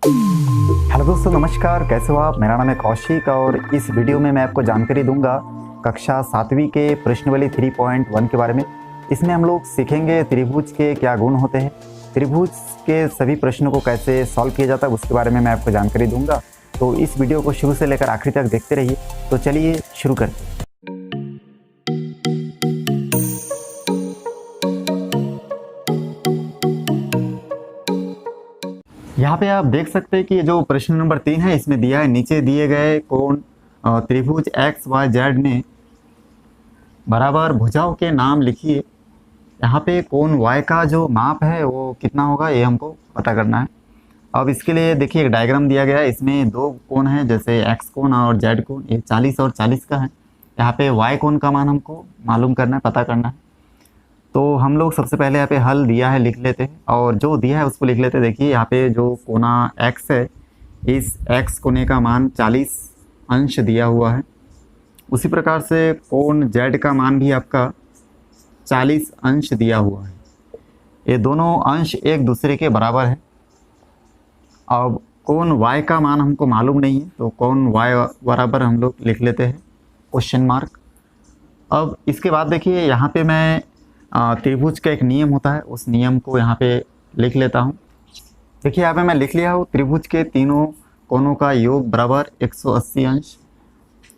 Hello दोस्तों, नमस्कार। कैसे हो आप? मेरा नाम है कौशिक और इस वीडियो में मैं आपको जानकारी दूंगा कक्षा 7वीं के प्रश्नावली 3.1 के बारे में। इसमें हम लोग सीखेंगे त्रिभुज के क्या गुण होते हैं, त्रिभुज के सभी प्रश्नों को कैसे सॉल्व किया जाता है उसके बारे में मैं आपको जानकारी दूंगा। तो इस वीडियो को शुरू से लेकर आखिरी तक देखते रहिए। तो चलिए शुरू करते हैं। यहाँ पे आप देख सकते हैं कि ये जो प्रश्न नंबर 3 है इसमें दिया है, नीचे दिए गए कोण त्रिभुज एक्स वाई जेड में बराबर भुजाओं के नाम लिखिए। यहाँ पे कोण y का जो माप है वो कितना होगा ये हमको पता करना है। अब इसके लिए देखिए एक डायग्राम दिया गया है, इसमें दो कोण हैं जैसे x कोण और z कोण, ये 40 और 40 का है। यहाँ पे y कोण का मान हमको मालूम करना है, पता करना है। तो हम लोग सबसे पहले यहाँ पे हल दिया है लिख लेते हैं और जो दिया है उसको लिख लेते हैं। देखिए यहाँ पे जो कोना x है, इस x कोने का मान 40 अंश दिया हुआ है। उसी प्रकार से कोण z का मान भी आपका 40 अंश दिया हुआ है। ये दोनों अंश एक दूसरे के बराबर है। अब कोण y का मान हमको मालूम नहीं है तो कोण y बराबर हम लोग लिख लेते हैं क्वेश्चन मार्क। अब इसके बाद देखिए यहाँ पे मैं त्रिभुज का एक नियम होता है, उस नियम को यहाँ पे लिख लेता हूँ। देखिए यहाँ पे मैं लिख लिया हूँ, त्रिभुज के तीनों कोणों का योग बराबर 180 अंश।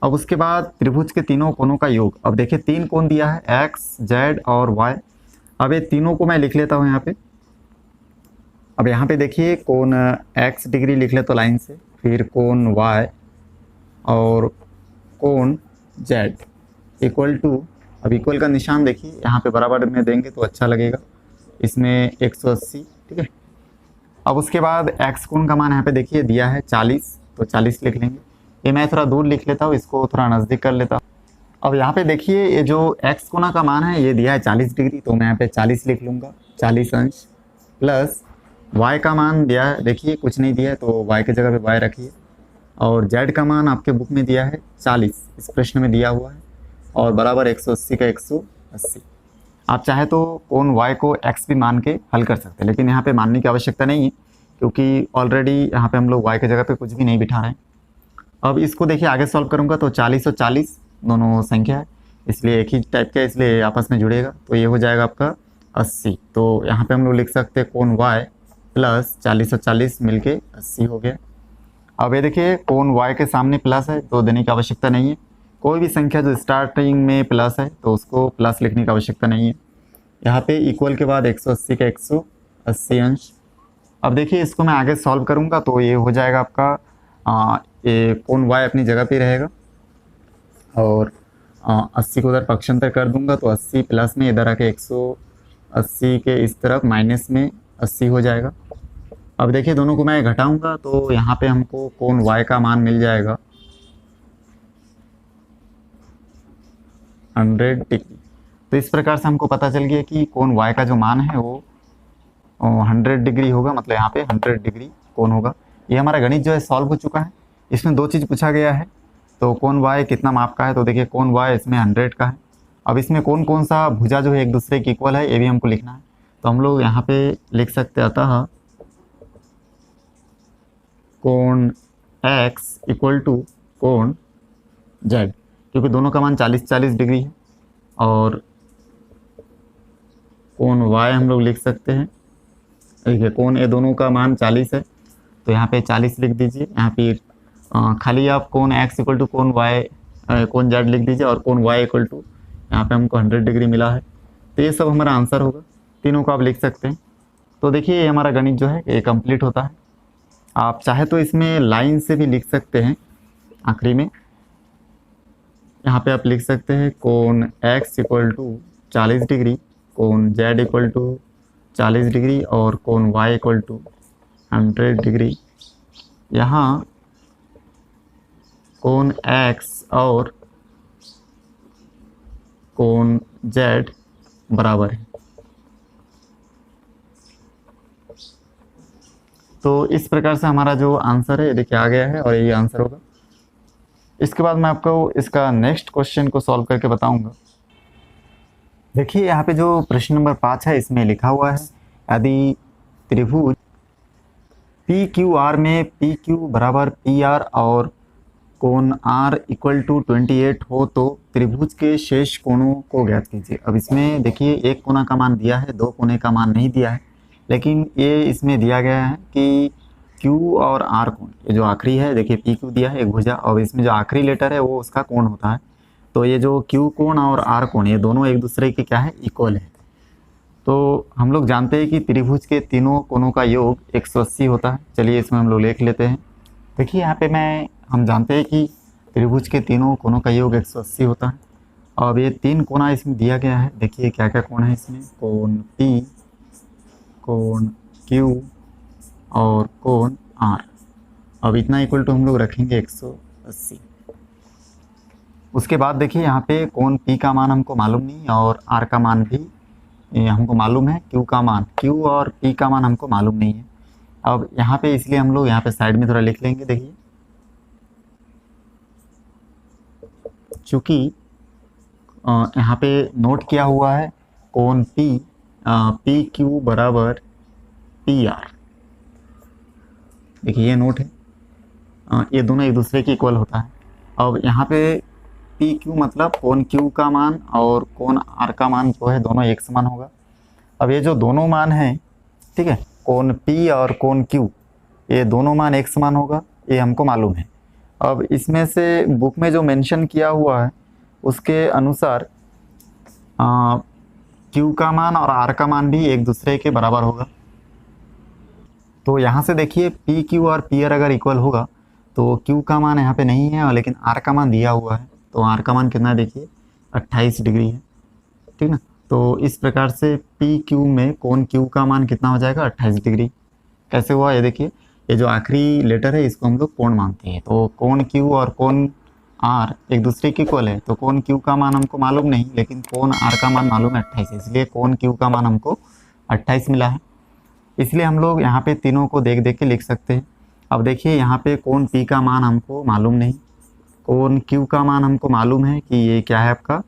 अब उसके बाद त्रिभुज के तीनों कोणों का योग, अब देखिए तीन कोण दिया है एक्स, जेड और वाई। अब ये तीनों को मैं लिख लेता हूँ यहाँ पे। अब यहाँ पे देखिए कोण एक्स डिग्री लिख ले तो लाइन से, फिर कोण वाई और कोण जेड इक्वल टू, अब इक्वल का निशान देखिए यहाँ पे बराबर में देंगे तो अच्छा लगेगा, इसमें 180, ठीक है। अब उसके बाद x कोण का मान यहाँ पे देखिए दिया है 40, तो 40 लिख लेंगे। ये मैं थोड़ा दूर लिख लेता हूँ, इसको थोड़ा नज़दीक कर लेता हूँ। अब यहाँ पे देखिए ये जो x कोणा का मान है ये दिया है 40 डिग्री, तो मैं यहाँ पे 40 लिख लूँगा, 40 अंश। प्लस y का मान दिया है, देखिए कुछ नहीं दिया है तो y की जगह पे y रखिए। और z का मान आपके बुक में दिया है 40, इस प्रश्न में दिया हुआ है, और बराबर 180 का 180। आप चाहे तो कोण y को x भी मान के हल कर सकते हैं, लेकिन यहाँ पे मानने की आवश्यकता नहीं है क्योंकि ऑलरेडी यहाँ पे हम लोग y की जगह पे कुछ भी नहीं बिठा रहे हैं। अब इसको देखिए आगे सॉल्व करूँगा तो 40 और 40 दोनों संख्या है, इसलिए एक ही टाइप का, इसलिए आपस में जुड़ेगा, तो ये हो जाएगा आपका 80। तो यहाँ पर हम लोग लिख सकते हैं कोण y प्लस 40 और 40 मिल के 80 हो गया। अब ये देखिए कोण y के सामने प्लस है तो देने की आवश्यकता नहीं है। कोई भी संख्या जो स्टार्टिंग में प्लस है तो उसको प्लस लिखने की आवश्यकता नहीं है। यहाँ पे इक्वल के बाद 180 का 180 अंश। अब देखिए इसको मैं आगे सॉल्व करूँगा तो ये हो जाएगा आपका ये कोण y अपनी जगह पे रहेगा और 80 को उधर पक्षांतर कर दूंगा तो 80 प्लस में इधर आके 180 के इस तरफ माइनस में 80 हो जाएगा। अब देखिए दोनों को मैं घटाऊँगा तो यहाँ पे हमको कोण y का मान मिल जाएगा 100 डिग्री। तो इस प्रकार से हमको पता चल गया कि कोण y का जो मान है वो 100 डिग्री होगा, मतलब यहाँ पे 100 डिग्री कोण होगा। ये हमारा गणित जो है सॉल्व हो चुका है। इसमें दो चीज़ पूछा गया है, तो कोण y कितना माप का है, तो देखिए कोण y इसमें 100 का है। अब इसमें कौन कौन सा भुजा जो है एक दूसरे के इक्वल है ये भी हमको लिखना है, तो हम लोग यहाँ पे लिख सकते हैं अतः कोण x इक्वल टू कोण z, क्योंकि दोनों का मान 40-40 डिग्री है। और कोण y हम लोग लिख सकते हैं, देखिए कोण ये दोनों का मान 40 है तो यहाँ पे 40 लिख दीजिए। यहाँ पे खाली आप कोण x इक्वल टू कोण y कोण z लिख दीजिए और कोण y इक्वल टू यहाँ पे हमको 100 डिग्री मिला है। तो ये सब हमारा आंसर होगा, तीनों को आप लिख सकते हैं। तो देखिए ये हमारा गणित जो है ये कंप्लीट होता है। आप चाहे तो इसमें लाइन से भी लिख सकते हैं, आखिरी में यहाँ पे आप लिख सकते हैं कोण x इक्वल टू 40 डिग्री, कोण z इक्वल टू 40 डिग्री और कोण y इक्वल टू 100 डिग्री। यहाँ कोण x और कोण z बराबर है। तो इस प्रकार से हमारा जो आंसर है ये देखिए आ गया है और यही आंसर होगा। इसके बाद मैं आपको इसका नेक्स्ट क्वेश्चन को सॉल्व करके बताऊंगा। देखिए यहाँ पे जो प्रश्न नंबर 5 है इसमें लिखा हुआ है, यदि त्रिभुज पी क्यू आर में पी क्यू बराबर पी आर और कोण आर इक्वल टू 28 हो तो त्रिभुज के शेष कोणों को ज्ञात कीजिए। अब इसमें देखिए एक कोना का मान दिया है, दो कोने का मान नहीं दिया है, लेकिन ये इसमें दिया गया है कि Q और R कोण, ये जो आखिरी है देखिए पी क्यू दिया है एक भुजा, और इसमें जो आखिरी लेटर है वो उसका कोण होता है। तो ये जो Q कोण और R कोण ये दोनों एक दूसरे के क्या है, इक्वल है। तो हम लोग जानते हैं कि त्रिभुज के तीनों कोणों का योग 180 होता है। चलिए इसमें हम लोग लिख लेते हैं। देखिए यहाँ पे हम जानते हैं कि त्रिभुज के तीनों कोणों का योग 180 होता है। अब ये तीन कोना इसमें दिया गया है, देखिए क्या क्या कोण है इसमें, कोण P, कोण Q और कोण R। अब इतना इक्वल टू हम लोग रखेंगे 180। उसके बाद देखिए यहाँ पे कोण P का मान हमको मालूम नहीं और R का मान भी हमको मालूम है, Q का मान, Q और P का मान हमको मालूम नहीं है। अब यहाँ पे इसलिए हम लोग यहाँ पे साइड में थोड़ा लिख लेंगे। देखिए चूँकि यहाँ पे नोट किया हुआ है कोण पी क्यू बराबर पी आर, देखिए ये नोट है, ये दोनों एक दूसरे के इक्वल होता है। अब यहाँ पे पी क्यू मतलब कोण क्यू का मान और कोण आर का मान जो है दोनों एक समान होगा। अब ये जो दोनों मान हैं, ठीक है, कोण पी और कोण क्यू ये दोनों मान एक समान होगा, ये हमको मालूम है। अब इसमें से बुक में जो मेंशन किया हुआ है उसके अनुसार क्यू का मान और आर का मान भी एक दूसरे के बराबर होगा। तो यहाँ से देखिए पी क्यू और पी आर अगर इक्वल होगा तो क्यू का मान यहाँ पे नहीं है, लेकिन आर का मान दिया हुआ है। तो आर का मान कितना है, देखिए 28 डिग्री है, ठीक ना। तो इस प्रकार से पी क्यू में कोण क्यू का मान कितना हो जाएगा, 28 डिग्री। कैसे हुआ ये देखिए, ये जो आखिरी लेटर है इसको हम लोग कोण मानते हैं। तो कोण क्यू और कोण आर एक दूसरे के इक्वल है, तो कोण क्यू का मान हमको मालूम नहीं, लेकिन कोण आर का मान मालूम है 28, इसलिए कोण क्यू का मान हमको 28 मिला है। इसलिए हम लोग यहाँ पे तीनों को देख देख के लिख सकते हैं। अब देखिए यहाँ पे कोण पी का मान हमको मालूम नहीं, कोण क्यू का मान हमको मालूम है कि ये क्या है आपका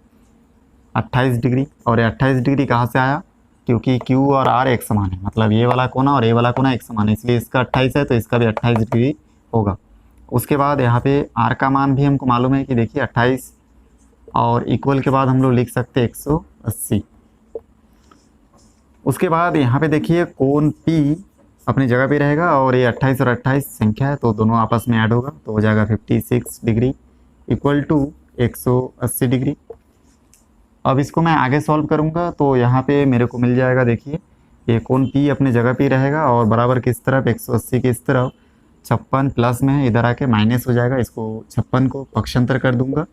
28 डिग्री, और ये 28 डिग्री कहाँ से आया, क्योंकि क्यू और आर एक समान है, मतलब ये वाला कोना और ये वाला कोना एक समान है, इसलिए इसका 28 है तो इसका भी 28 डिग्री होगा। उसके बाद यहाँ पे आर का मान भी हमको मालूम है कि देखिए 28 और इक्वल के बाद हम लोग लिख सकते हैं 180। उसके बाद यहाँ पे देखिए कोण P अपनी जगह पे रहेगा और ये 28 और 28 संख्या है तो दोनों आपस में ऐड होगा, तो हो जाएगा 56 डिग्री इक्वल टू 180 डिग्री। अब इसको मैं आगे सॉल्व करूँगा तो यहाँ पे मेरे को मिल जाएगा, देखिए ये कोण P अपनी जगह पे रहेगा और बराबर किस तरफ 180 की इस तरफ, 56 प्लस में है, इधर आके माइनस हो जाएगा, इसको 56 को पक्षांतर कर दूंगा।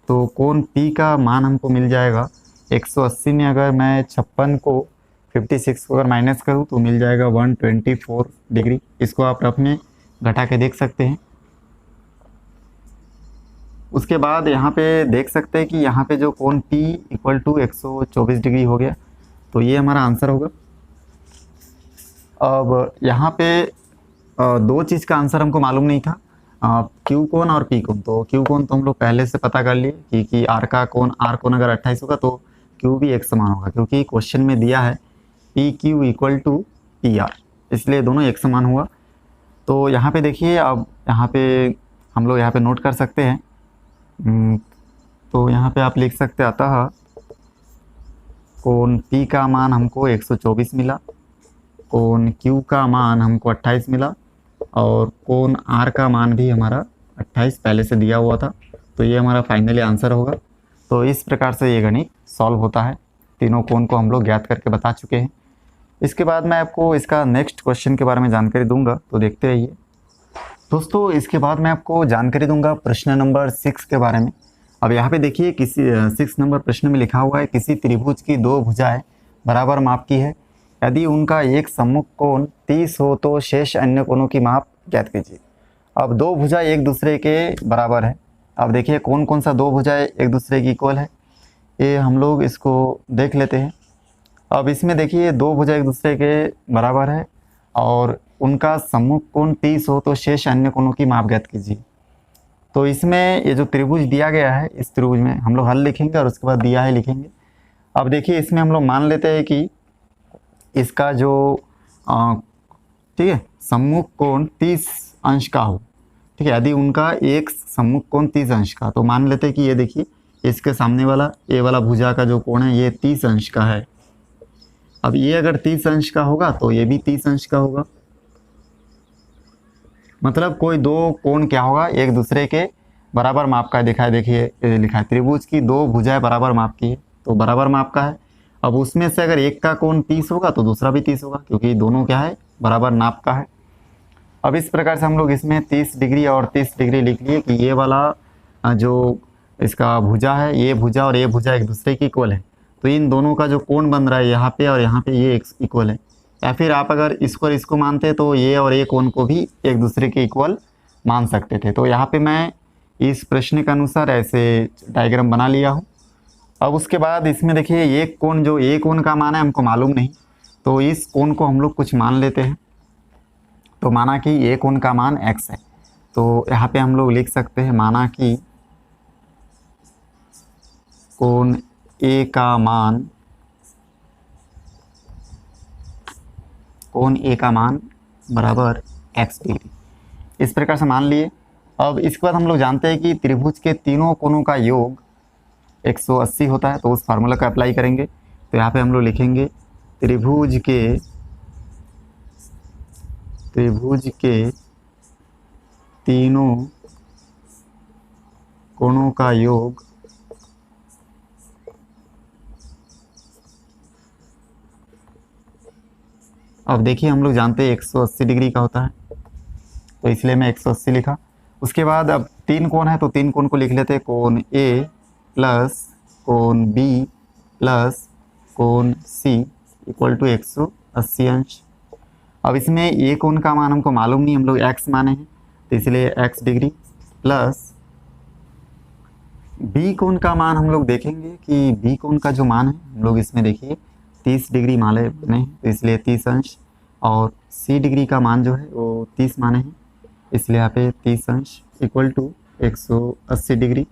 तो कोण P का मान हमको मिल जाएगा 180 में अगर मैं 56 को 56 को अगर माइनस करूँ तो मिल जाएगा 124 डिग्री। इसको आप अपने घटा के देख सकते हैं। उसके बाद यहाँ पे देख सकते हैं कि यहाँ पे जो कोण P इक्वल टू 124 डिग्री हो गया, तो ये हमारा आंसर होगा। अब यहाँ पे दो चीज़ का आंसर हमको मालूम नहीं था, क्यू कोण और पी कोण। तो क्यू कोण तो हम लोग पहले से पता कर लिए कि आर कोण अगर 28 होगा तो क्यू भी एक समान होगा, क्योंकि क्वेश्चन में दिया है P Q equal to P R, इसलिए दोनों एक समान हुआ। तो यहाँ पे देखिए, अब यहाँ पे हम लोग यहाँ पे नोट कर सकते हैं। तो यहाँ पे आप लिख सकते हैं, अतः कोण P का मान हमको 124 मिला, कोण Q का मान हमको 28 मिला और कोण R का मान भी हमारा 28 पहले से दिया हुआ था। तो ये हमारा फाइनली आंसर होगा। तो इस प्रकार से ये गणित सॉल्व होता है। तीनों कोण को हम लोग ज्ञात करके बता चुके हैं। इसके बाद मैं आपको इसका नेक्स्ट क्वेश्चन के बारे में जानकारी दूंगा, तो देखते रहिए दोस्तों। इसके बाद मैं आपको जानकारी दूंगा प्रश्न नंबर 6 के बारे में। अब यहाँ पे देखिए, किसी 6 नंबर प्रश्न में लिखा हुआ है, किसी त्रिभुज की दो भुजाएं बराबर माप की है, यदि उनका एक सम्मुख कोण 30 हो तो शेष अन्य कोणों की माप ज्ञात कीजिए। अब दो भुजा एक दूसरे के बराबर है। अब देखिए कौन कौन सा दो भुजाएं एक दूसरे की इक्वल है, ये हम लोग इसको देख लेते हैं। अब इसमें देखिए दो भुजा एक दूसरे के बराबर है और उनका सम्मुख कोण 30 हो तो शेष अन्य कोणों की माप ज्ञात कीजिए। तो इसमें ये जो त्रिभुज दिया गया है, इस त्रिभुज में हम लोग हल लिखेंगे और उसके बाद दिया है लिखेंगे। अब देखिए इसमें हम लोग मान लेते हैं कि इसका जो ठीक है सम्मुख कोण 30 अंश का हो, ठीक है, यदि उनका एक सम्मुख कोण 30 अंश का, तो मान लेते हैं कि ये देखिए इसके सामने वाला ये वाला भुजा का जो कोण है ये 30 अंश का है। अब ये अगर 30 अंश का होगा तो ये भी 30 अंश का होगा। मतलब कोई दो कोण क्या होगा, एक दूसरे के बराबर माप का है। दिखाए, देखिए लिखा है त्रिभुज की दो भुजाएं बराबर माप की है, तो बराबर माप का है। अब उसमें से अगर एक का कोण 30 होगा तो दूसरा भी 30 होगा, क्योंकि दोनों क्या है, बराबर नाप का है। अब इस प्रकार से हम लोग इसमें 30 डिग्री और 30 डिग्री लिख लिए कि ये वाला जो इसका भुजा है, ये भुजा और ये भुजा एक दूसरे की इक्वल है, तो इन दोनों का जो कोण बन रहा है यहाँ पे और यहाँ पे ये इक्वल है। या फिर आप अगर इसको और इसको मानते तो ये और ये कोण को भी एक दूसरे के इक्वल मान सकते थे। तो यहाँ पे मैं इस प्रश्न के अनुसार ऐसे डायग्राम बना लिया हूँ। अब उसके बाद इसमें देखिए ये कोण, जो ये कोण का मान है हमको मालूम नहीं, तो इस कोण को हम लोग कुछ मान लेते हैं। तो माना कि ये कोण का मान x है, तो यहाँ पे हम लोग लिख सकते हैं माना कि कोण A का मान बराबर x डिग्री, इस प्रकार से मान लिए। अब इसके बाद हम लोग जानते हैं कि त्रिभुज के तीनों कोणों का योग 180 होता है, तो उस फार्मूला का अप्लाई करेंगे। तो यहाँ पे हम लोग लिखेंगे त्रिभुज के तीनों कोणों का योग अब देखिए हम लोग जानते हैं 180 डिग्री का होता है, तो इसलिए मैं 180 लिखा। उसके बाद अब तीन कोण है तो तीन कोण को लिख लेते हैं, कोण A प्लस कोण B प्लस कोण C इक्वल टू 180 अंश। अब इसमें ये कोण का मान हमको मालूम नहीं, हम लोग x माने हैं, तो इसलिए x डिग्री प्लस B कोण का मान हम लोग देखेंगे कि B कोण का जो मान है हम लोग इसमें देखिए 30 डिग्री माने हैं, तो इसलिए 30 अंश, और C डिग्री का मान जो है वो 30 माने हैं, इसलिए यहाँ पे 30 अंश इक्वल टू 180 डिग्री।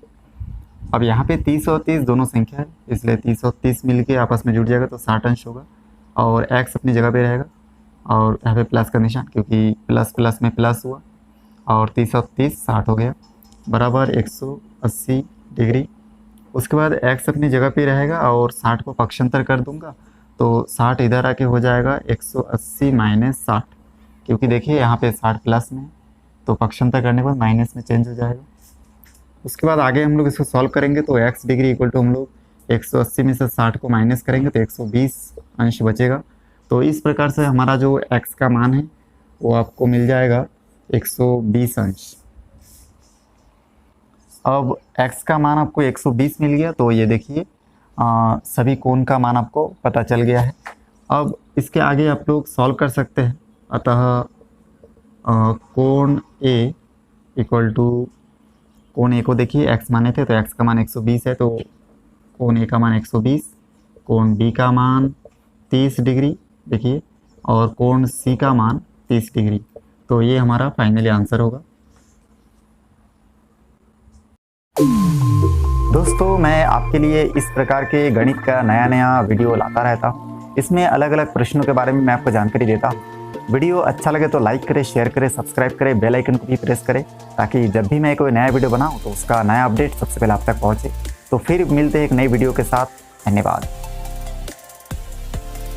अब यहाँ पे 30 और 30 दोनों संख्या है, इसलिए 30 और 30 मिलके आपस में जुड़ जाएगा तो 60 अंश होगा, और x अपनी जगह पे रहेगा, और यहाँ पे प्लस का निशान, क्योंकि प्लस प्लस में प्लस हुआ, और 30 और 30 60 हो गया, बराबर 180 डिग्री। उसके बाद x अपनी जगह पे रहेगा और 60 को पक्षांतर कर दूंगा तो 60 इधर आके हो जाएगा 180 माइनस 60, क्योंकि देखिए यहाँ पे 60 प्लस में, तो पक्षांतर करने के बाद माइनस में चेंज हो जाएगा। उसके बाद आगे हम लोग इसको सॉल्व करेंगे तो x डिग्री इक्वल टू हम लोग 180 में से 60 को माइनस करेंगे तो 120 अंश बचेगा। तो इस प्रकार से हमारा जो x का मान है वो आपको मिल जाएगा 120 अंश। अब x का मान आपको 120 मिल गया, तो ये देखिए सभी कोण का मान आपको पता चल गया है। अब इसके आगे आप लोग सॉल्व कर सकते हैं। अतः कोण A इक्वल टू, कोण A को देखिए x माने थे तो x का मान 120 है, तो कोण A का मान 120, कोण B का मान 30 डिग्री देखिए, और कोण C का मान 30 डिग्री। तो ये हमारा फाइनली आंसर होगा। दोस्तों, मैं आपके लिए इस प्रकार के गणित का नया वीडियो लाता रहता हूँ। इसमें अलग अलग प्रश्नों के बारे में मैं आपको जानकारी देता हूँ। वीडियो अच्छा लगे तो लाइक करें, शेयर करें, सब्सक्राइब करें, बेल आइकन को भी प्रेस करें, ताकि जब भी मैं कोई नया वीडियो बनाऊँ तो उसका नया अपडेट सबसे पहले आप तक पहुँचे। तो फिर मिलते हैं एक नई वीडियो के साथ। धन्यवाद।